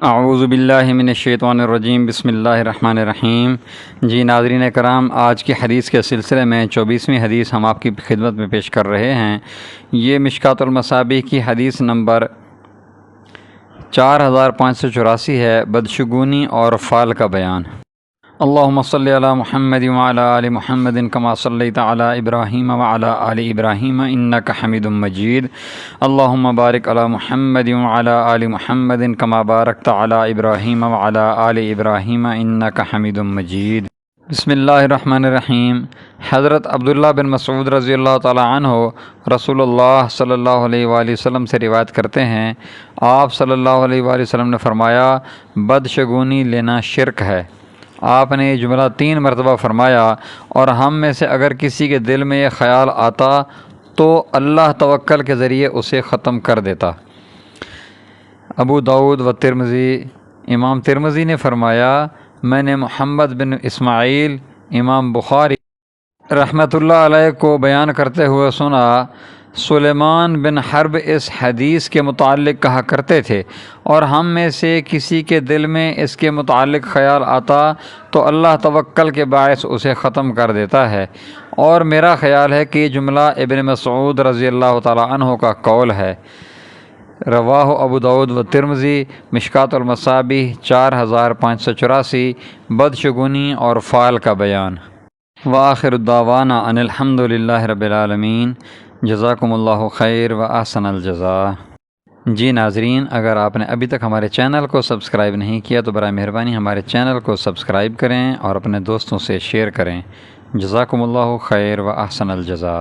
اعوذ باللہ من الشیطان الرجیم، بسم اللہ الرحمن الرحیم۔ جی ناظرین کرام، آج کی حدیث کے سلسلے میں 24ویں حدیث ہم آپ کی خدمت میں پیش کر رہے ہیں۔ یہ مشکوٰۃ المصابیح کی حدیث نمبر 4584 ہے، بدشگونی اور فعل کا بیان۔ اللہم صلی علی محمد وعلی آل محمد کما صلیت علی ابراہیم وعلی آل ابراہیم انک حمید مجید۔ اللہم بارک علی محمد وعلی آل محمد کما بارکت علی ابراہیم وعلی آل ابراہیم انک حمید مجید۔ بسم اللہ الرحمن الرحیم۔ حضرت عبداللہ بن مسعود رضی اللہ تعالی عنہ رسول اللہ صلی اللہ علیہ وآلہ وسلم سے روایت کرتے ہیں، آپ صلی اللہ علیہ وآلہ وسلم نے فرمایا، بدشگونی لینا شرک ہے۔ آپ نے یہ جملہ 3 مرتبہ فرمایا، اور ہم میں سے اگر کسی کے دل میں یہ خیال آتا تو اللہ توکل کے ذریعے اسے ختم کر دیتا۔ ابو داؤد و ترمذی۔ امام ترمذی نے فرمایا، میں نے محمد بن اسماعیل امام بخاری رحمۃ اللہ علیہ کو بیان کرتے ہوئے سنا، سلیمان بن حرب اس حدیث کے متعلق کہا کرتے تھے، اور ہم میں سے کسی کے دل میں اس کے متعلق خیال آتا تو اللہ توکل کے باعث اسے ختم کر دیتا ہے، اور میرا خیال ہے کہ یہ جملہ ابن مسعود رضی اللہ تعالی عنہ کا قول ہے۔ رواہ ابو داؤد و ترمذی۔ مشکوٰۃ المصابیح 4584، بدشگونی اور فعل کا بیان۔ وآخر الدعوانا ان الحمد للہ رب العالمین۔ جزاکم اللہ خیر و احسن الجزاء۔ جی ناظرین، اگر آپ نے ابھی تک ہمارے چینل کو سبسکرائب نہیں کیا تو برائے مہربانی ہمارے چینل کو سبسکرائب کریں اور اپنے دوستوں سے شیئر کریں۔ جزاکم اللہ خیر و احسن الجزاء۔